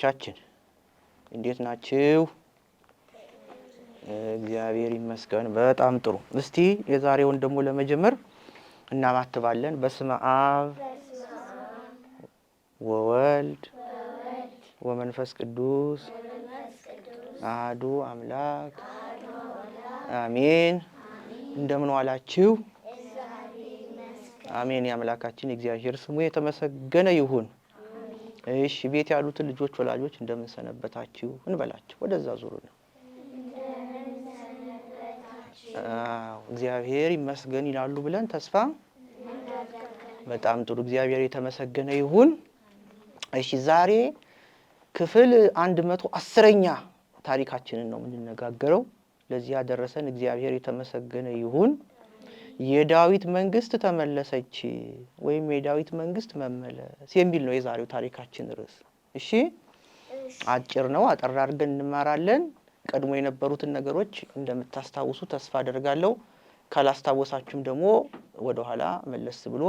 ተማሪዎቻችን እንዴት ናችሁ? እግዚአብሔር ይመስገን በጣም ጥሩ። እስቲ የዛሬውን ደግሞ ለመጀመር እናማትባለን። በስመ አብ ወወልድ ወመንፈስ ቅዱስ አሐዱ አምላክ አሜን። እንደምን ዋላችሁ? አሜን። የአምላካችን እግዚአብሔር ስሙ የተመሰገነ ይሁን። እሺ ቤት ያሉትን ልጆች ወላጆች እንደምን ሰነበታችሁ እንበላችሁ። ወደዛ ዙሩ ነው። እግዚአብሔር ይመስገን ይላሉ ብለን ተስፋ በጣም ጥሩ። እግዚአብሔር የተመሰገነ ይሁን። እሺ ዛሬ ክፍል 110ኛ ታሪካችንን ነው የምንነጋገረው። ለዚህ ያደረሰን እግዚአብሔር የተመሰገነ ይሁን። የዳዊት መንግስት ተመለሰች ወይም የዳዊት መንግስት መመለስ የሚል ነው የዛሬው ታሪካችን ርዕስ። እሺ አጭር ነው፣ አጠር አድርገን እንማራለን። ቀድሞ የነበሩትን ነገሮች እንደምታስታውሱ ተስፋ አደርጋለሁ። ካላስታወሳችሁም ደግሞ ወደ ኋላ መለስ ብሎ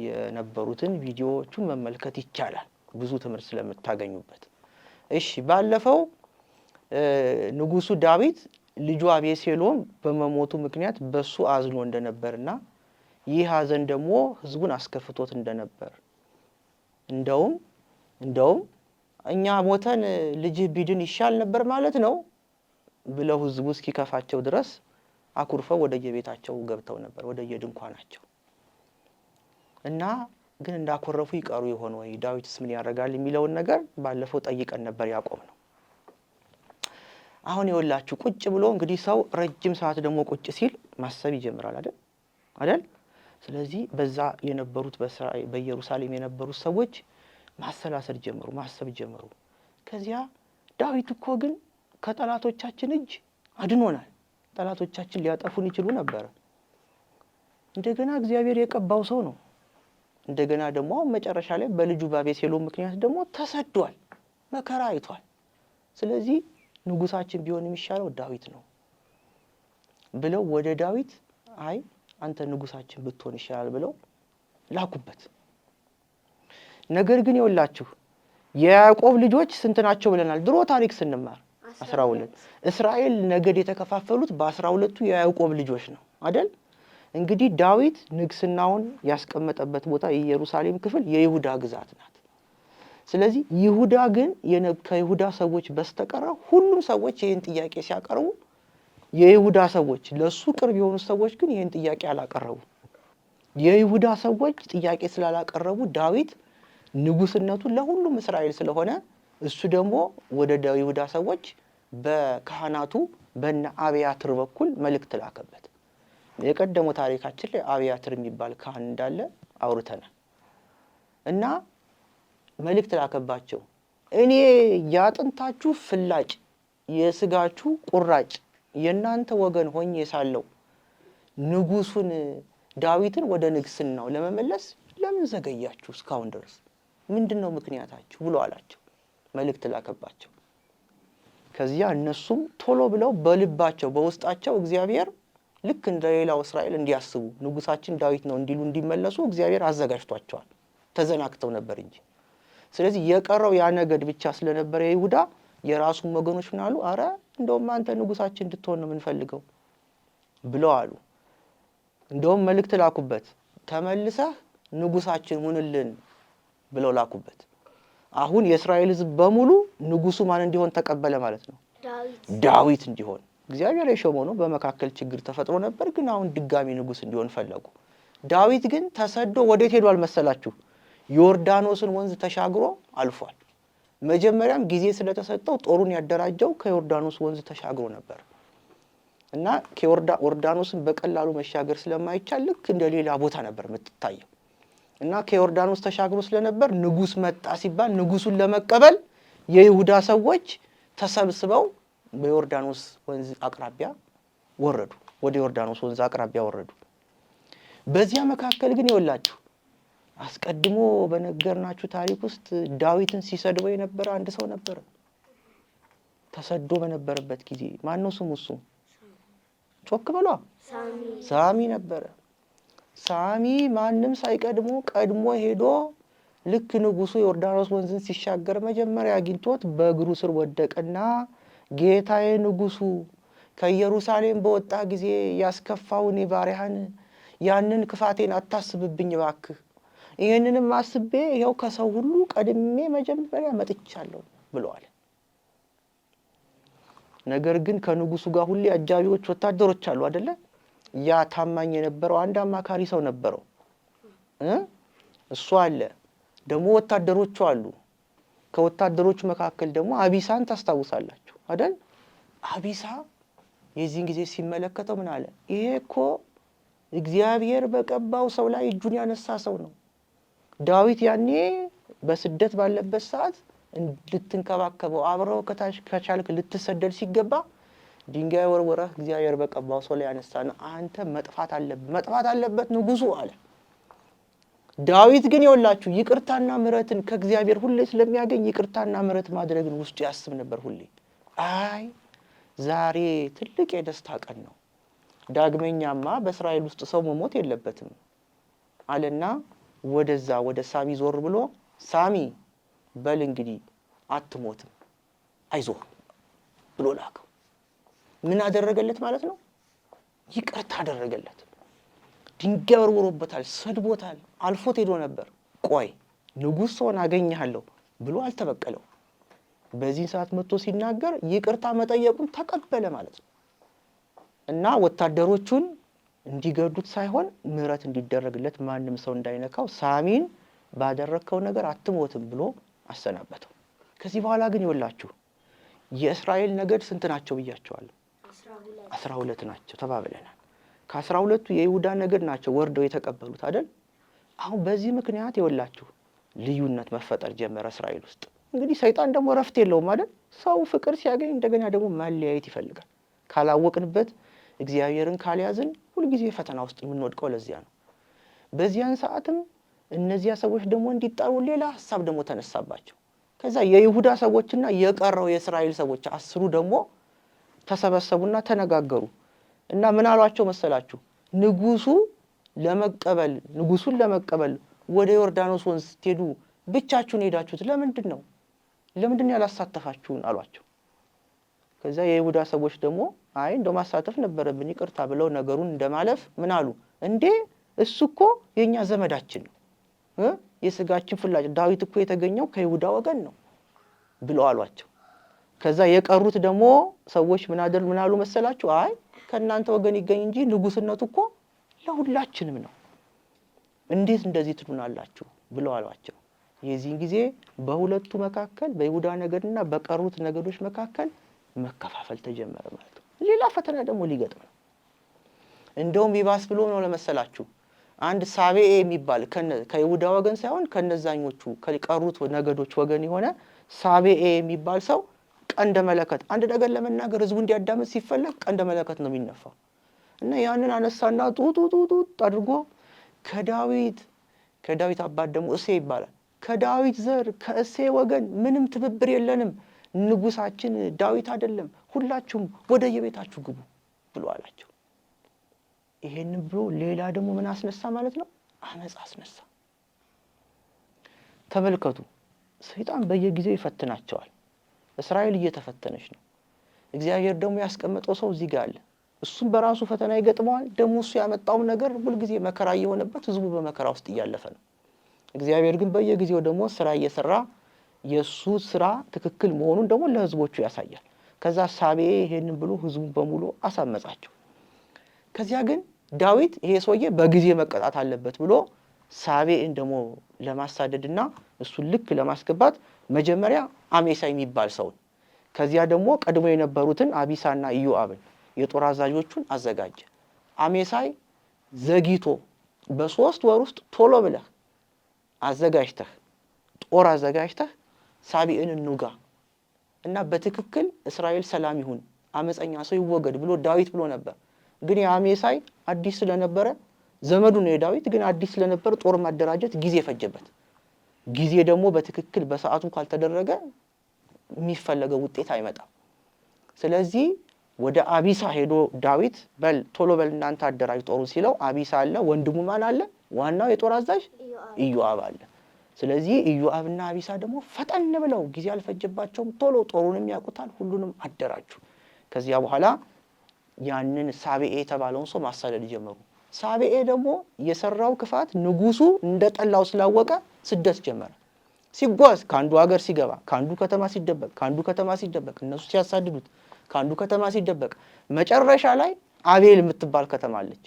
የነበሩትን ቪዲዮዎቹን መመልከት ይቻላል፣ ብዙ ትምህርት ስለምታገኙበት። እሺ ባለፈው ንጉሱ ዳዊት ልጁ አቤሴሎም በመሞቱ ምክንያት በሱ አዝኖ እንደነበርና ይህ ሐዘን ደግሞ ህዝቡን አስከፍቶት እንደነበር እንደውም እኛ ሞተን ልጅህ ቢድን ይሻል ነበር ማለት ነው ብለው ህዝቡ እስኪከፋቸው ድረስ አኩርፈው ወደየቤታቸው ገብተው ነበር፣ ወደየድንኳናቸው። እና ግን እንዳኮረፉ ይቀሩ ይሆን ወይ ዳዊትስ ምን ያደርጋል የሚለውን ነገር ባለፈው ጠይቀን ነበር ያቆምነው። አሁን ይወላችሁ ቁጭ ብሎ እንግዲህ ሰው ረጅም ሰዓት ደግሞ ቁጭ ሲል ማሰብ ይጀምራል አይደል? ስለዚህ በዛ የነበሩት በኢየሩሳሌም የነበሩት ሰዎች ማሰላሰል ጀመሩ፣ ማሰብ ጀመሩ። ከዚያ ዳዊት እኮ ግን ከጠላቶቻችን እጅ አድኖናል፣ ጠላቶቻችን ሊያጠፉን ይችሉ ነበር። እንደገና እግዚአብሔር የቀባው ሰው ነው። እንደገና ደግሞ መጨረሻ ላይ በልጁ በአቤሴሎም ምክንያት ደግሞ ተሰዷል፣ መከራ አይቷል። ስለዚህ ንጉሳችን ቢሆን የሚሻለው ዳዊት ነው ብለው ወደ ዳዊት አይ አንተ ንጉሳችን ብትሆን ይሻላል ብለው ላኩበት። ነገር ግን ይወላችሁ የያዕቆብ ልጆች ስንት ናቸው ብለናል ድሮ ታሪክ ስንማር? 12። እስራኤል ነገድ የተከፋፈሉት በ12ቱ የያዕቆብ ልጆች ነው አይደል? እንግዲህ ዳዊት ንግስናውን ያስቀመጠበት ቦታ የኢየሩሳሌም ክፍል የይሁዳ ግዛት ናት። ስለዚህ ይሁዳ ግን ከይሁዳ ሰዎች በስተቀር ሁሉም ሰዎች ይሄን ጥያቄ ሲያቀርቡ የይሁዳ ሰዎች ለሱ ቅርብ የሆኑ ሰዎች ግን ይሄን ጥያቄ አላቀረቡ። የይሁዳ ሰዎች ጥያቄ ስላላቀረቡ ዳዊት ንጉስነቱን ለሁሉም እስራኤል ስለሆነ እሱ ደግሞ ወደ ይሁዳ ሰዎች በካህናቱ በእነ አብያትር በኩል መልእክት ላከበት። የቀደመው ታሪካችን ላይ አብያትር የሚባል ካህን እንዳለ አውርተናል። እና መልእክት ላከባቸው። እኔ ያጥንታችሁ ፍላጭ የስጋችሁ ቁራጭ የናንተ ወገን ሆኜ ሳለው ንጉሱን ዳዊትን ወደ ንግስናው ለመመለስ ለምን ዘገያችሁ እስካሁን ድረስ? ምንድነው ምክንያታችሁ ብሎ አላቸው። መልእክት ላከባቸው። ከዚያ እነሱም ቶሎ ብለው በልባቸው በውስጣቸው እግዚአብሔር ልክ እንደሌላው እስራኤል እንዲያስቡ ንጉሳችን ዳዊት ነው እንዲሉ እንዲመለሱ እግዚአብሔር አዘጋጅቷቸዋል። ተዘናክተው ነበር እንጂ። ስለዚህ የቀረው ያ ነገድ ብቻ ስለነበረ ይሁዳ የራሱን ወገኖች ምን አሉ? አረ እንደውም አንተ ንጉሳችን እንድትሆን ነው የምንፈልገው ብለው አሉ። እንደውም መልእክት ላኩበት። ተመልሰህ ንጉሳችን ሁንልን ብለው ላኩበት። አሁን የእስራኤል ሕዝብ በሙሉ ንጉሱ ማን እንዲሆን ተቀበለ ማለት ነው? ዳዊት እንዲሆን እግዚአብሔር የሾመው ነው። በመካከል ችግር ተፈጥሮ ነበር፣ ግን አሁን ድጋሚ ንጉስ እንዲሆን ፈለጉ። ዳዊት ግን ተሰዶ ወዴት ሄዷል መሰላችሁ? ዮርዳኖስን ወንዝ ተሻግሮ አልፏል። መጀመሪያም ጊዜ ስለተሰጠው ጦሩን ያደራጀው ከዮርዳኖስ ወንዝ ተሻግሮ ነበር እና ዮርዳኖስን በቀላሉ መሻገር ስለማይቻል ልክ እንደ ሌላ ቦታ ነበር የምትታየው። እና ከዮርዳኖስ ተሻግሮ ስለነበር ንጉስ መጣ ሲባል ንጉሱን ለመቀበል የይሁዳ ሰዎች ተሰብስበው በዮርዳኖስ ወንዝ አቅራቢያ ወረዱ፣ ወደ ዮርዳኖስ ወንዝ አቅራቢያ ወረዱ። በዚያ መካከል ግን ይወላችሁ አስቀድሞ በነገርናችሁ ታሪክ ውስጥ ዳዊትን ሲሰድበው የነበረ አንድ ሰው ነበር። ተሰዶ በነበረበት ጊዜ ማን ነው ስሙ? እሱ ጮክ በሏ። ሳሚ ነበረ። ሳሚ ማንም ሳይቀድሞ ቀድሞ ሄዶ ልክ ንጉሱ ዮርዳኖስ ወንዝን ሲሻገር መጀመሪያ አግኝቶት በእግሩ ስር ወደቀና ጌታዬ ንጉሱ ከኢየሩሳሌም በወጣ ጊዜ ያስከፋውን ባሪያህን ያንን ክፋቴን አታስብብኝ እባክህ፣ ይሄንንም አስቤ ይሄው ከሰው ሁሉ ቀድሜ መጀመሪያ መጥቻለሁ ብለዋል። ነገር ግን ከንጉሱ ጋር ሁሌ አጃቢዎች ወታደሮች አሉ አይደለ? ያ ታማኝ የነበረው አንድ አማካሪ ሰው ነበረው እሱ አለ። ደግሞ ወታደሮቹ አሉ። ከወታደሮቹ መካከል ደግሞ አቢሳን ታስታውሳላችሁ አይደል? አቢሳ የዚህን ጊዜ ሲመለከተው ምን አለ? ይሄ እኮ እግዚአብሔር በቀባው ሰው ላይ እጁን ያነሳ ሰው ነው። ዳዊት ያኔ በስደት ባለበት ሰዓት ልትንከባከበው አብረው ከቻልክ ልትሰደድ ሲገባ ድንጋይ ወርወረህ እግዚአብሔር በቀባው ሰው ላይ ያነሳና አንተ መጥፋት አለበት ንጉሱ አለ። ዳዊት ግን ይወላችሁ ይቅርታና ምሕረትን ከእግዚአብሔር ሁሌ ስለሚያገኝ ይቅርታና ምሕረት ማድረግን ውስጡ ያስብ ነበር ሁሌ። አይ ዛሬ ትልቅ የደስታ ቀን ነው፣ ዳግመኛማ በእስራኤል ውስጥ ሰው መሞት የለበትም አለና ወደዛ ወደ ሳሚ ዞር ብሎ ሳሚ በል እንግዲህ አትሞትም አይዞህ ብሎ ላከው። ምን አደረገለት ማለት ነው? ይቅርታ አደረገለት። ድንጋይ ወርውሮበታል፣ ሰድቦታል፣ አልፎት ሄዶ ነበር። ቆይ ንጉሥ ሆነ አገኘሃለሁ ብሎ አልተበቀለው። በዚህ ሰዓት መጥቶ ሲናገር ይቅርታ መጠየቁን ተቀበለ ማለት ነው። እና ወታደሮቹን እንዲገዱት ሳይሆን ምሕረት እንዲደረግለት ማንም ሰው እንዳይነካው ሳሚን ባደረከው ነገር አትሞትም ብሎ አሰናበተው። ከዚህ በኋላ ግን ይወላችሁ የእስራኤል ነገድ ስንት ናቸው ብያቸዋለሁ? 12 ናቸው ተባብለናል። ከ12ቱ የይሁዳ ነገድ ናቸው ወርደው የተቀበሉት አይደል? አሁን በዚህ ምክንያት ይወላችሁ ልዩነት መፈጠር ጀመረ እስራኤል ውስጥ። እንግዲህ ሰይጣን ደግሞ ረፍት የለውም አይደል? ሰው ፍቅር ሲያገኝ እንደገና ደግሞ ማለያየት ይፈልጋል። ካላወቅንበት እግዚአብሔርን ካልያዝን ሁልጊዜ ፈተና ውስጥ የምንወድቀው ለዚያ ነው። በዚያን ሰዓትም እነዚያ ሰዎች ደግሞ እንዲጣሉ ሌላ ሐሳብ ደግሞ ተነሳባቸው። ከዛ የይሁዳ ሰዎችና የቀረው የእስራኤል ሰዎች 10 ደግሞ ተሰበሰቡና ተነጋገሩ እና ምን አሏቸው መሰላችሁ? ንጉሱን ለመቀበል ወደ ዮርዳኖስ ወንዝ ስትሄዱ ብቻችሁን ሄዳችሁት ለምንድን ነው ያላሳተፋችሁን አሏቸው። ከዛ የይሁዳ ሰዎች ደግሞ አይ እንደው ማሳተፍ ነበረብን ይቅርታ ብለው ነገሩን እንደማለፍ ምን አሉ? እንዴ እሱ እኮ የኛ ዘመዳችን ነው፣ የስጋችን ፍላጭ ዳዊት እኮ የተገኘው ከይሁዳ ወገን ነው ብለው አሏቸው። ከዛ የቀሩት ደግሞ ሰዎች ምን አሉ መሰላችሁ? አይ ከእናንተ ወገን ይገኝ እንጂ ንጉስነቱ እኮ ለሁላችንም ነው፣ እንዴት እንደዚህ ትሉናላችሁ ብለው አሏቸው። የዚህን ጊዜ በሁለቱ መካከል በይሁዳ ነገድና በቀሩት ነገዶች መካከል መከፋፈል ተጀመረ ማለት ነው። ሌላ ፈተና ደግሞ ሊገጥም ነው። እንደውም ይባስ ብሎ ነው ለመሰላችሁ አንድ ሳቤኤ የሚባል ከይሁዳ ወገን ሳይሆን ከነዛኞቹ ከቀሩት ነገዶች ወገን የሆነ ሳቤኤ የሚባል ሰው ቀንደ መለከት አንድ ነገር ለመናገር ህዝቡ እንዲያዳምጥ ሲፈለግ ቀንደ መለከት ነው የሚነፋው እና ያንን አነሳና ጡጡጡጡ አድርጎ ከዳዊት አባት ደግሞ እሴ ይባላል። ከዳዊት ዘር ከእሴ ወገን ምንም ትብብር የለንም፣ ንጉሳችን ዳዊት አይደለም፣ ሁላችሁም ወደ የቤታችሁ ግቡ ብሎ አላቸው። ይሄንን ብሎ ሌላ ደግሞ ምን አስነሳ ማለት ነው? አመጽ አስነሳ። ተመልከቱ፣ ሰይጣን በየጊዜው ይፈትናቸዋል። እስራኤል እየተፈተነች ነው። እግዚአብሔር ደግሞ ያስቀመጠው ሰው እዚህ ጋር አለ። እሱም በራሱ ፈተና ይገጥመዋል። ደግሞ እሱ ያመጣውም ነገር ሁልጊዜ መከራ እየሆነበት ህዝቡ በመከራ ውስጥ እያለፈ ነው። እግዚአብሔር ግን በየጊዜው ደግሞ ስራ እየሰራ የሱ ስራ ትክክል መሆኑን ደግሞ ለህዝቦቹ ያሳያል። ከዛ ሳቤኤ ይሄንን ብሎ ህዝቡን በሙሉ አሳመጻቸው። ከዚያ ግን ዳዊት ይሄ ሰውዬ በጊዜ መቀጣት አለበት ብሎ ሳቤኤን ደግሞ ለማሳደድና እሱን ልክ ለማስገባት መጀመሪያ አሜሳይ የሚባል ሰው ከዚያ ደግሞ ቀድሞ የነበሩትን አቢሳና ኢዮአብን የጦር አዛዦቹን አዘጋጀ። አሜሳይ ዘግይቶ በ3 ወር ውስጥ ቶሎ ብለህ ጦር አዘጋጅተህ ሳቤኤን እንውጋ እና በትክክል እስራኤል ሰላም ይሁን፣ አመፀኛ ሰው ይወገድ ብሎ ዳዊት ብሎ ነበር። ግን የአሜሳይ አዲስ ስለነበረ ዘመዱ ነው የዳዊት ግን አዲስ ስለነበረ ጦር ማደራጀት ጊዜ ፈጀበት። ጊዜ ደግሞ በትክክል በሰዓቱ ካልተደረገ የሚፈለገው ውጤት አይመጣም። ስለዚህ ወደ አቢሳ ሄዶ ዳዊት ቶሎ በል እናንተ አደራጅ ጦሩ ሲለው አቢሳ አለ፣ ወንድሙ ማን አለ? ዋናው የጦር አዛዥ ኢዮአብ አለ። ስለዚህ ኢዮአብና አቢሳ ደግሞ ፈጠን ብለው ጊዜ አልፈጀባቸውም፣ ቶሎ ጦሩንም ያውቁታል፣ ሁሉንም አደራጁ። ከዚያ በኋላ ያንን ሳቤኤ የተባለውን ሰው ማሳደድ ጀመሩ። ሳቤኤ ደግሞ የሰራው ክፋት ንጉሱ እንደጠላው ስላወቀ ስደት ጀመረ። ሲጓዝ ከአንዱ ሀገር ሲገባ፣ ከአንዱ ከተማ ሲደበቅ፣ ከአንዱ ከተማ ሲደበቅ፣ እነሱ ሲያሳድዱት ከአንዱ ከተማ ሲደበቅ፣ መጨረሻ ላይ አቤል የምትባል ከተማ አለች።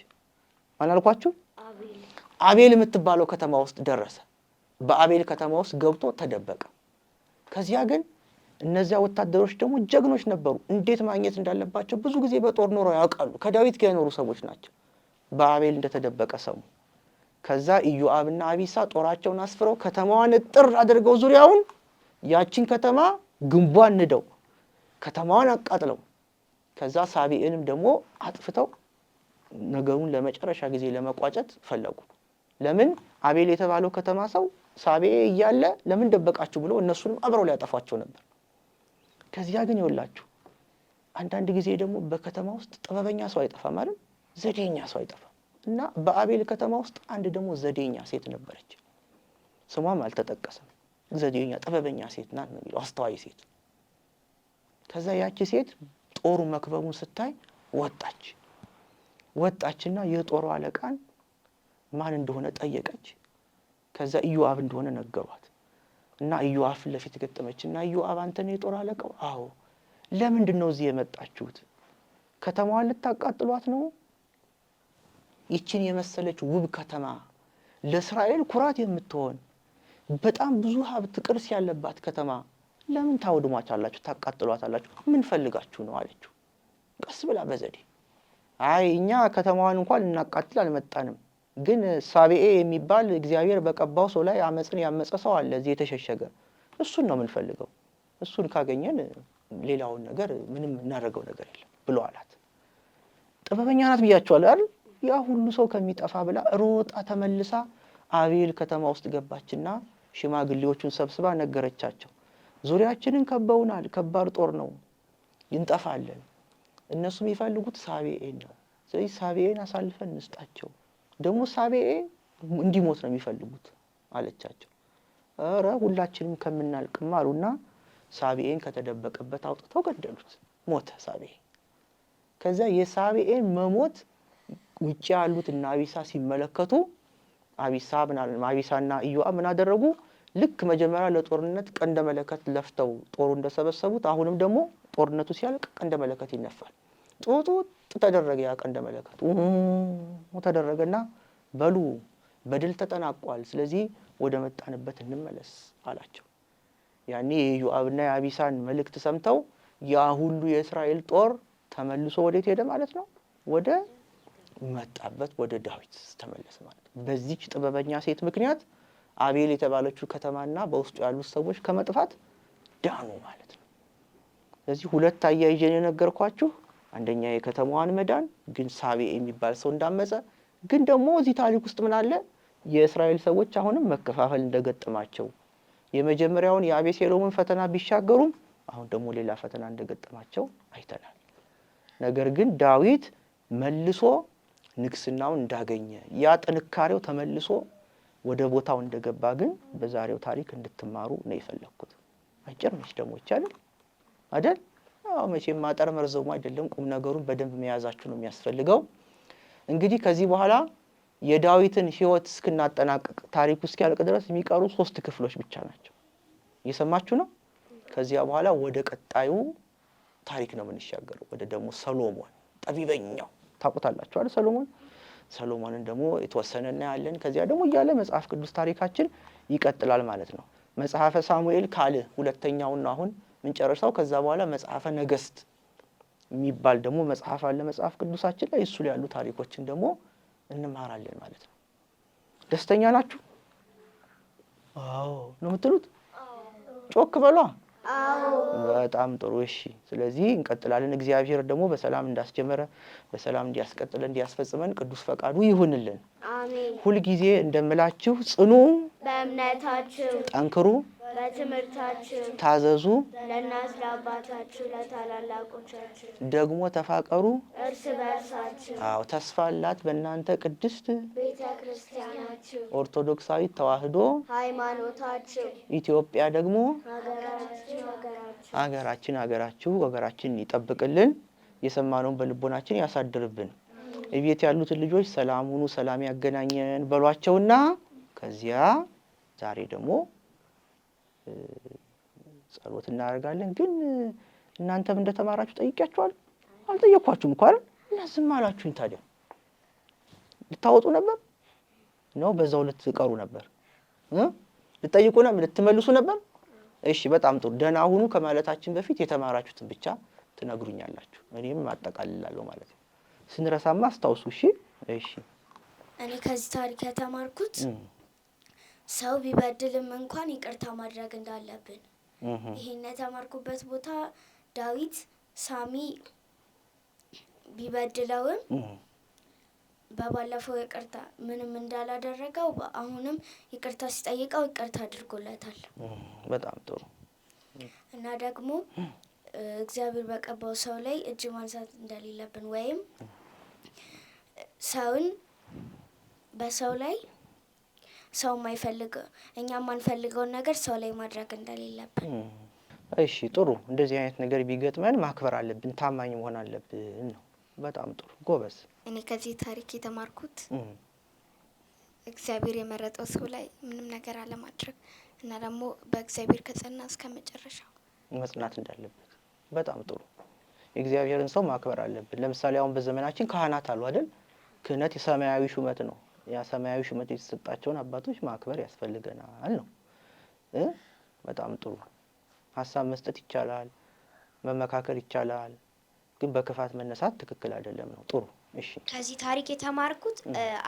ማን አልኳችሁ? አቤል የምትባለው ከተማ ውስጥ ደረሰ። በአቤል ከተማ ውስጥ ገብቶ ተደበቀ። ከዚያ ግን እነዚያ ወታደሮች ደግሞ ጀግኖች ነበሩ። እንዴት ማግኘት እንዳለባቸው ብዙ ጊዜ በጦር ኖረው ያውቃሉ። ከዳዊት ጋር የኖሩ ሰዎች ናቸው። በአቤል እንደተደበቀ ሰሙ። ከዛ ኢዮአብና አቢሳ ጦራቸውን አስፍረው ከተማዋን እጥር አድርገው ዙሪያውን ያቺን ከተማ ግንቧን ንደው ከተማዋን አቃጥለው ከዛ ሳቤኤንም ደግሞ አጥፍተው ነገሩን ለመጨረሻ ጊዜ ለመቋጨት ፈለጉ። ለምን አቤል የተባለው ከተማ ሰው ሳቤኤ እያለ ለምን ደበቃችሁ ብሎ እነሱንም አብረው ሊያጠፋቸው ነበር። ከዚያ ግን ይወላችሁ አንዳንድ ጊዜ ደግሞ በከተማ ውስጥ ጥበበኛ ሰው አይጠፋም አይደል? ዘዴኛ ሰው አይጠፋም። እና በአቤል ከተማ ውስጥ አንድ ደግሞ ዘዴኛ ሴት ነበረች። ስሟም አልተጠቀሰም። ዘዴኛ ጥበበኛ ሴት ናት ነው የሚለው፣ አስተዋይ ሴት። ከዛ ያቺ ሴት ጦሩ መክበቡን ስታይ ወጣችና የጦሩ አለቃን ማን እንደሆነ ጠየቀች። ከዛ ኢዮአብ እንደሆነ ነገሯት። እና ኢዮአብ ፊት ለፊት ገጠመችና ኢዮአብ አንተ ነህ የጦር አለቃው? አዎ። ለምንድን ነው እዚህ የመጣችሁት? ከተማዋን ልታቃጥሏት ነው? ይችን የመሰለች ውብ ከተማ ለእስራኤል ኩራት የምትሆን በጣም ብዙ ሀብት ቅርስ ያለባት ከተማ ለምን ታወድሟታላችሁ? ታቃጥሏታላችሁ? ምን ፈልጋችሁ ነው አለችው። ቀስ ብላ በዘዴ አይ እኛ ከተማዋን እንኳን ልናቃጥል አልመጣንም፣ ግን ሳቤኤ የሚባል እግዚአብሔር በቀባው ሰው ላይ አመጽን ያመጸ ሰው አለ እዚህ የተሸሸገ፣ እሱን ነው የምንፈልገው። እሱን ካገኘን ሌላውን ነገር ምንም እናደርገው ነገር የለም ብሎ አላት። ጥበበኛ ናት ብያቸዋለሁ አይደል? ያ ሁሉ ሰው ከሚጠፋ ብላ ሮጣ ተመልሳ አቤል ከተማ ውስጥ ገባችና ሽማግሌዎቹን ሰብስባ ነገረቻቸው። ዙሪያችንን ከበውናል፣ ከባድ ጦር ነው፣ እንጠፋለን። እነሱ የሚፈልጉት ሳቤኤን ነው። ስለዚህ ሳቤኤን አሳልፈን እንስጣቸው፣ ደግሞ ሳቤኤ እንዲሞት ነው የሚፈልጉት አለቻቸው። ኧረ ሁላችንም ከምናልቅም አሉና ሳቤኤን ከተደበቀበት አውጥተው ገደሉት። ሞተ ሳቤኤ። ከዛ የሳቤኤን መሞት ውጭ ያሉት እና አቢሳ ሲመለከቱ አቢሳና ኢዮአብ ምን አደረጉ? ልክ መጀመሪያ ለጦርነት ቀንደ መለከት ለፍተው ጦሩ እንደሰበሰቡት አሁንም ደግሞ ጦርነቱ ሲያልቅ ቀንደ መለከት ይነፋል። ጡጡ ተደረገ። ያ ቀንደ መለከት ተደረገና በሉ በድል ተጠናቋል፣ ስለዚህ ወደ መጣንበት እንመለስ አላቸው። ያኔ የኢዮአብና የአቢሳን መልእክት ሰምተው ያ ሁሉ የእስራኤል ጦር ተመልሶ ወዴት ሄደ ማለት ነው? ወደ መጣበት ወደ ዳዊት ተመለሰ ማለት ነው። በዚህች ጥበበኛ ሴት ምክንያት አቤል የተባለችው ከተማና በውስጡ ያሉት ሰዎች ከመጥፋት ዳኑ ማለት ነው። ስለዚህ ሁለት አያይዤን የነገርኳችሁ፣ አንደኛ የከተማዋን መዳን ግን ሳቤኤ የሚባል ሰው እንዳመፀ፣ ግን ደግሞ እዚህ ታሪክ ውስጥ ምን አለ? የእስራኤል ሰዎች አሁንም መከፋፈል እንደገጠማቸው፣ የመጀመሪያውን የአቤሴሎምን ፈተና ቢሻገሩም አሁን ደግሞ ሌላ ፈተና እንደገጠማቸው አይተናል። ነገር ግን ዳዊት መልሶ ንግስናውን እንዳገኘ ያ ጥንካሬው ተመልሶ ወደ ቦታው እንደገባ ግን በዛሬው ታሪክ እንድትማሩ ነው የፈለኩት። አጭር ነች ደግሞ ይቻላል አይደል? አዎ መቼም ማጠር መርዘሙ አይደለም፣ ቁም ነገሩን በደንብ መያዛችሁ ነው የሚያስፈልገው። እንግዲህ ከዚህ በኋላ የዳዊትን ሕይወት እስክናጠናቀቅ ታሪኩ እስኪያልቅ ድረስ የሚቀሩ 3 ክፍሎች ብቻ ናቸው። እየሰማችሁ ነው? ከዚያ በኋላ ወደ ቀጣዩ ታሪክ ነው የምንሻገረው፣ ወደ ደግሞ ሰሎሞን ጠቢበኛው። ታውቁታላችሁ አይደል? ሰሎሞንን ደግሞ የተወሰነ እናያለን። ከዚያ ደግሞ እያለ መጽሐፍ ቅዱስ ታሪካችን ይቀጥላል ማለት ነው። መጽሐፈ ሳሙኤል ካልዕ ሁለተኛውን ነው አሁን ምንጨርሰው። ከዛ በኋላ መጽሐፈ ነገሥት የሚባል ደግሞ መጽሐፍ አለ መጽሐፍ ቅዱሳችን ላይ። እሱ ላይ ያሉ ታሪኮችን ደግሞ እንማራለን ማለት ነው። ደስተኛ ናችሁ? አዎ ነው የምትሉት? ጮክ በሏ። አዎ። በጣም ጥሩ። እሺ፣ ስለዚህ እንቀጥላለን። እግዚአብሔር ደግሞ በሰላም እንዳስጀመረ በሰላም እንዲያስቀጥለን እንዲያስፈጽመን ቅዱስ ፈቃዱ ይሁንልን። አሜን። ሁል ጊዜ እንደምላችሁ ጽኑ በእምነታችሁ፣ ጠንክሩ በትምህርታችሁ ታዘዙ ለእናት ለአባታችሁ ለታላላቆቻችሁ ደግሞ ተፋቀሩ እርስ በርሳችሁ። አዎ ተስፋ አላት በእናንተ ቅድስት ቤተ ክርስቲያናችሁ ኦርቶዶክሳዊት ተዋሕዶ ሃይማኖታችሁ ኢትዮጵያ ደግሞ ሀገራችሁ ሀገራችን ይጠብቅልን የሰማነውን በልቦናችን ያሳድርብን እቤት ያሉትን ልጆች ሰላም ሁኑ ሰላም ያገናኘን በሏቸውና ከዚያ ዛሬ ደግሞ ጸሎት እናደርጋለን ግን እናንተም እንደተማራችሁ ጠይቂያችኋል አልጠየኳችሁም እኮ አይደል እና ዝም አላችሁኝ ታዲያ ልታወጡ ነበር ነው በዛው ልትቀሩ ነበር ልትጠይቁ ነበር ልትመልሱ ነበር እሺ በጣም ጥሩ ደህና ሁኑ ከማለታችን በፊት የተማራችሁትን ብቻ ትነግሩኛላችሁ እኔም ማጠቃልላለሁ ማለት ነው ስንረሳማ አስታውሱ እሺ እኔ ከዚህ ታሪክ የተማርኩት ሰው ቢበድልም እንኳን ይቅርታ ማድረግ እንዳለብን ይሄን የተማርኩበት ቦታ ዳዊት ሳሚ ቢበድለውም በባለፈው ይቅርታ ምንም እንዳላደረገው አሁንም ይቅርታ ሲጠይቀው ይቅርታ አድርጎለታል በጣም ጥሩ እና ደግሞ እግዚአብሔር በቀባው ሰው ላይ እጅ ማንሳት እንደሌለብን ወይም ሰውን በሰው ላይ ሰው ማይፈልገው እኛ ማንፈልገው ነገር ሰው ላይ ማድረግ እንደሌለብን እሺ ጥሩ እንደዚህ አይነት ነገር ቢገጥመን ማክበር አለብን ታማኝ መሆን አለብን ነው በጣም ጥሩ ጎበዝ እኔ ከዚህ ታሪክ የተማርኩት እግዚአብሔር የመረጠው ሰው ላይ ምንም ነገር አለማድረግ እና ደግሞ በእግዚአብሔር ከጸና እስከመጨረሻው መጽናት እንዳለበት በጣም ጥሩ እግዚአብሔርን ሰው ማክበር አለብን ለምሳሌ አሁን በዘመናችን ካህናት አሉ አይደል ክህነት የሰማያዊ ሹመት ነው ያ ሰማያዊ ሹመት የተሰጣቸውን አባቶች ማክበር ያስፈልገናል ነው በጣም ጥሩ ሐሳብ መስጠት ይቻላል መመካከር ይቻላል ግን በክፋት መነሳት ትክክል አይደለም ነው ጥሩ እሺ ከዚህ ታሪክ የተማርኩት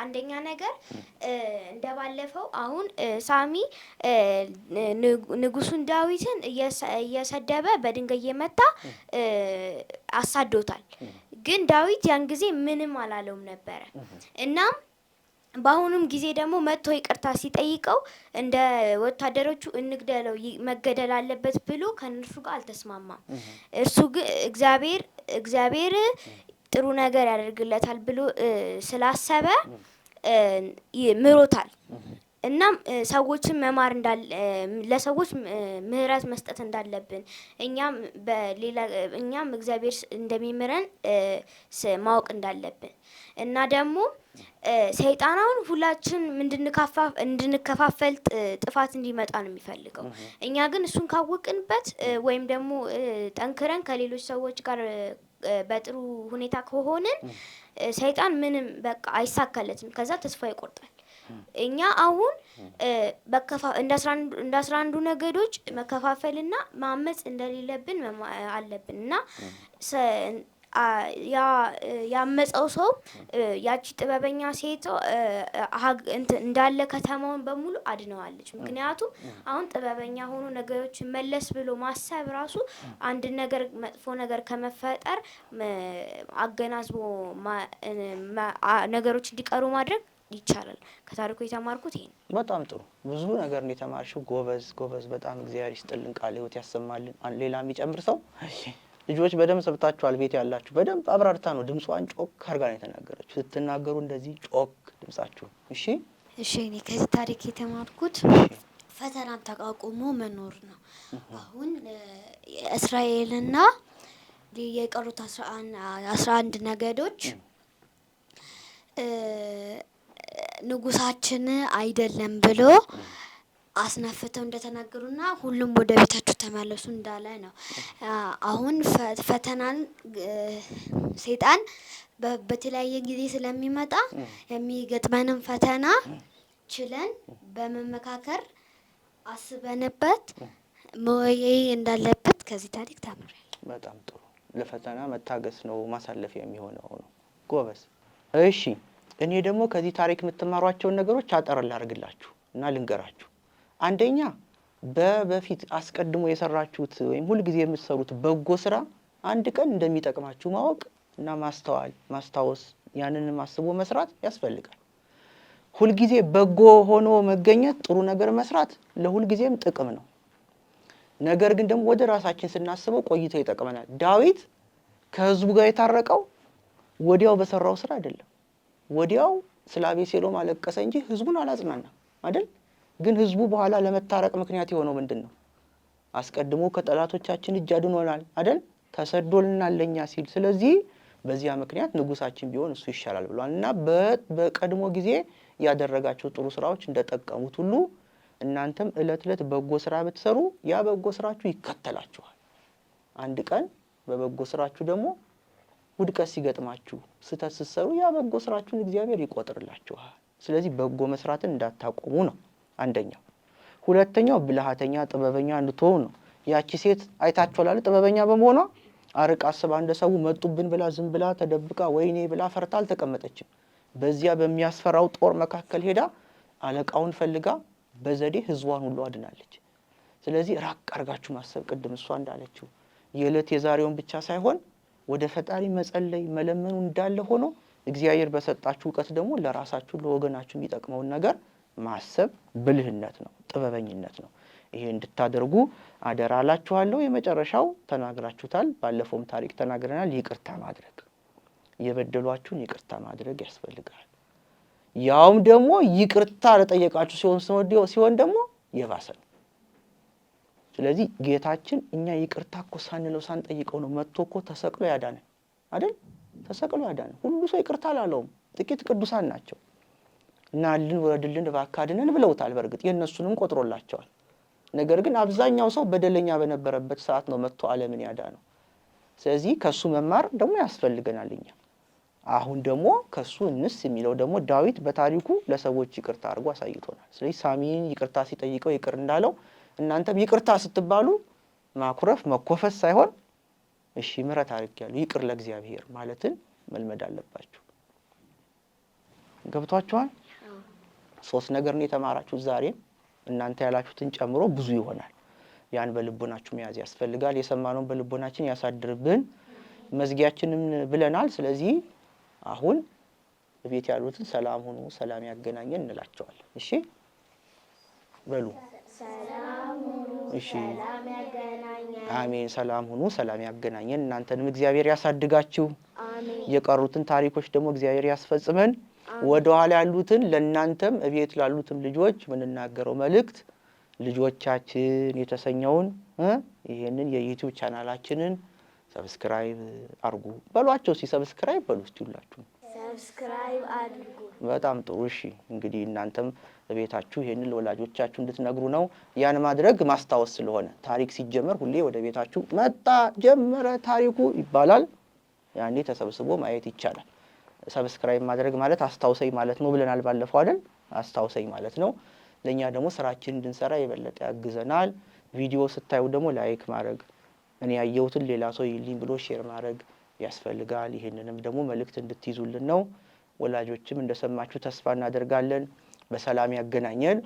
አንደኛ ነገር እንደባለፈው አሁን ሳሚ ንጉሱን ዳዊትን እየሰደበ በድንጋይ እየመታ አሳዶታል ግን ዳዊት ያን ጊዜ ምንም አላለውም ነበር እናም በአሁኑም ጊዜ ደግሞ መጥቶ ይቅርታ ሲጠይቀው እንደ ወታደሮቹ እንግደለው መገደል አለበት ብሎ ከነሱ ጋር አልተስማማም እርሱ ግን እግዚአብሔር ጥሩ ነገር ያደርግለታል ብሎ ስላሰበ ምሮታል እናም ሰዎችን መማር ለሰዎች ምህረት መስጠት እንዳለብን እኛም እግዚአብሔር እንደሚምረን ማወቅ እንዳለብን እና ደግሞ ሰይጣናውን ሁላችን እንድንከፋፈል ጥፋት እንዲመጣ ነው የሚፈልገው እኛ ግን እሱን ካወቅንበት ወይም ደግሞ ጠንክረን ከሌሎች ሰዎች ጋር በጥሩ ሁኔታ ከሆነን ሰይጣን ምንም በቃ አይሳካለትም ከዛ ተስፋ ይቆርጣል እኛ አሁን እንደ 11 ነገዶች መከፋፈልና ማመጽ እንደሌለብን አለብንና ያመጸው ሰው ያቺ ጥበበኛ ሴት እንዳለ ከተማውን በሙሉ አድነዋለች ምክንያቱም አሁን ጥበበኛ ሆኖ ነገሮች መለስ ብሎ ማሰብ ራሱ አንድ ነገር መጥፎ ነገር ከመፈጠር አገናዝቦ ነገሮች እንዲቀሩ ማድረግ ይቻላል ከታሪኩ የተማርኩት ይሄን በጣም ጥሩ ብዙ ነገር ነው የተማርሽው ጎበዝ በጣም እግዚአብሔር ይስጥልን ቃለ ሕይወት ያሰማልን ሌላ የሚጨምር ሰው እሺ ልጆች በደም ሰብታችኋል ቤት ያላችሁ በደም አብራርታ ነው ድምጿን ጮክ አርጋ ነው የተናገረችው ስትናገሩ እንደዚህ ጮክ ድምጻችሁ እሺ እኔ ከዚህ ታሪክ የተማርኩት ፈተናን ተቋቁሞ መኖር ነው አሁን እስራኤልና የቀሩት 11 ነገዶች ንጉሳችን አይደለም ብሎ አስነፍተው እንደተናገሩና ሁሉም ወደ ቤታቸው ተመለሱ እንዳለ ነው አሁን ፈተናን ሰይጣን በተለያየ ጊዜ ስለሚመጣ የሚገጥመንን ፈተና ችለን በመመካከር አስበንበት መወያይ እንዳለበት ከዚህ ታሪክ ተምሬያለሁ በጣም ጥሩ ለፈተና መታገስ ነው ማሳለፍ የሚሆነው ነው ጎበዝ እሺ እኔ ደግሞ ከዚህ ታሪክ የምትማሯቸው ነገሮች አጠር ላድርግላችሁ እና ልንገራችሁ አንደኛ በፊት አስቀድሞ የሰራችሁት ወይም ሁሉ ጊዜ የምትሰሩት በጎ ስራ አንድ ቀን እንደሚጠቅማችሁ ማወቅ እና ማስታወስ ያንንም አስቦ መስራት ያስፈልጋል ሁሉ ጊዜ በጎ ሆኖ መገኘት ጥሩ ነገር መስራት ለሁሉ ጊዜም ጥቅም ነው ነገር ግን ደግሞ ወደ ራሳችን ስናስበው ቆይቶ ይጠቅመናል። ዳዊት ከህዝቡ ጋር የታረቀው ወዲያው በሰራው ስራ አይደለም። ወዲያው ስለ አቤሴሎም አለቀሰ እንጂ ህዝቡን አላጽናና አይደል? ግን ህዝቡ በኋላ ለመታረቅ ምክንያት የሆነው ምንድነው? አስቀድሞ ከጠላቶቻችን እጅ አድኖናል አይደል? ተሰዶልናል ለኛ ሲል። ስለዚህ በዚያ ምክንያት ንጉሳችን ቢሆን እሱ ይሻላል ብሏልና በቀድሞ ጊዜ ያደረጋቸው ጥሩ ስራዎች እንደጠቀሙት ሁሉ እናንተም እለት እለት በጎ ስራ ብትሰሩ ያ በጎ ስራችሁ ይከተላችኋል። አንድ ቀን በበጎ ስራችሁ ደግሞ ውድቀት ሲገጥማችሁ ስተት ስትሰሩ ያ በጎ ስራችሁን እግዚአብሔር ይቆጥርላችኋል። ስለዚህ በጎ መስራትን እንዳታቆሙ ነው አንደኛው። ሁለተኛው ብልሃተኛ ጥበበኛ እንድትሆኑ ነው። ያቺ ሴት አይታችኋል ጥበበኛ በመሆኗ አርቃ አስባ እንደሰው መጡብን ብላ ዝም ብላ ተደብቃ ወይኔ ብላ ፈርታ አልተቀመጠችም። በዚያ በሚያስፈራው ጦር መካከል ሄዳ አለቃውን ፈልጋ በዘዴ ህዝቧን ሁሉ አድናለች። ስለዚህ ራቅ አርጋችሁ ማሰብ ቅድም እሷ እንዳለችው የዕለት የዛሬውን ብቻ ሳይሆን ወደ ፈጣሪ መጸለይ መለመኑ እንዳለ ሆኖ እግዚአብሔር በሰጣችሁ ዕውቀት ደግሞ ለራሳችሁ ለወገናችሁ የሚጠቅመውን ነገር ማሰብ ብልህነት ነው፣ ጥበበኝነት ነው። ይሄ እንድታደርጉ አደራ እላችኋለሁ። የመጨረሻው ተናግራችሁታል፣ ባለፈውም ታሪክ ተናግረናል። ይቅርታ ማድረግ፣ የበደሏችሁን ይቅርታ ማድረግ ያስፈልጋል። ያውም ደግሞ ይቅርታ ለጠየቃችሁ ሲሆን ደግሞ የባሰ ነው። ስለዚህ ጌታችን እኛ ይቅርታ እኮ ሳንለው ሳንጠይቀው ነው መጥቶ እኮ ተሰቅሎ ያዳነን አይደል? ተሰቅሎ ያዳነን። ሁሉ ሰው ይቅርታ አላለውም። ጥቂት ቅዱሳን ናቸው ናልን ወረድልን እባክህ አድነን ብለውታል። በእርግጥ የእነሱንም ቆጥሮላቸዋል። ነገር ግን አብዛኛው ሰው በደለኛ በነበረበት ሰዓት ነው መጥቶ ዓለምን ያዳነው። ስለዚህ ከሱ መማር ደግሞ ያስፈልገናል እኛ። አሁን ደግሞ ከሱ እንስ የሚለው ደግሞ ዳዊት በታሪኩ ለሰዎች ይቅርታ አድርጎ አሳይቶናል። ስለዚህ ሳሚን ይቅርታ ሲጠይቀው ይቅር እንዳለው እናንተም ይቅርታ ስትባሉ ማኩረፍ መኮፈስ ሳይሆን እሺ ምሕረት አድርጌያለሁ ይቅር ለእግዚአብሔር ማለትን መልመድ አለባችሁ። ገብቷችኋል? ሶስት ነገር ነው የተማራችሁት ዛሬ። እናንተ ያላችሁትን ጨምሮ ብዙ ይሆናል። ያን በልቦናችሁ መያዝ ያስፈልጋል። የሰማነውን በልቦናችን ያሳድርብን። መዝጊያችንን ብለናል። ስለዚህ አሁን ቤት ያሉትን ሰላም ሁኑ፣ ሰላም ያገናኘን እንላቸዋለን። እሺ በሉ ሰላም ሁኑ፣ እሺ ሰላም ያገናኘን። አሜን። ሰላም ሁኑ፣ ሰላም ያገናኘን። እናንተንም እግዚአብሔር ያሳድጋችሁ። አሜን። የቀሩትን ታሪኮች ደግሞ እግዚአብሔር ያስፈጽመን። ወደ ኋላ ያሉትን ለእናንተም እቤት ላሉትም ልጆች ምንናገረው መልእክት ልጆቻችን የተሰኘውን ይሄንን የዩቲዩብ ቻናላችንን ሰብስክራይብ አድርጉ በሏቸው። ሰብስክራይብ በሉ እስቲ ሁላችሁ ሰብስክራይብ አድርጉ። በጣም ጥሩ። እሺ እንግዲህ እናንተም በቤታችሁ ይሄንን ለወላጆቻችሁ እንድትነግሩ ነው። ያን ማድረግ ማስታወስ ስለሆነ ታሪክ ሲጀመር ሁሌ ወደ ቤታችሁ መጣ ጀመረ ታሪኩ ይባላል። ያኔ ተሰብስቦ ማየት ይቻላል። ሰብስክራይብ ማድረግ ማለት አስታውሰኝ ማለት ነው ብለናል ባለፈው አይደል? አስታውሰኝ ማለት ነው። ለኛ ደግሞ ስራችን እንድንሰራ የበለጠ ያግዘናል። ቪዲዮ ስታዩ ደግሞ ላይክ ማድረግ፣ እኔ ያየሁትን ሌላ ሰው ይልኝ ብሎ ሼር ማድረግ ያስፈልጋል። ይሄንንም ደግሞ መልእክት እንድትይዙልን ነው። ወላጆችም እንደሰማችሁ ተስፋ እናደርጋለን። በሰላም ያገናኘን።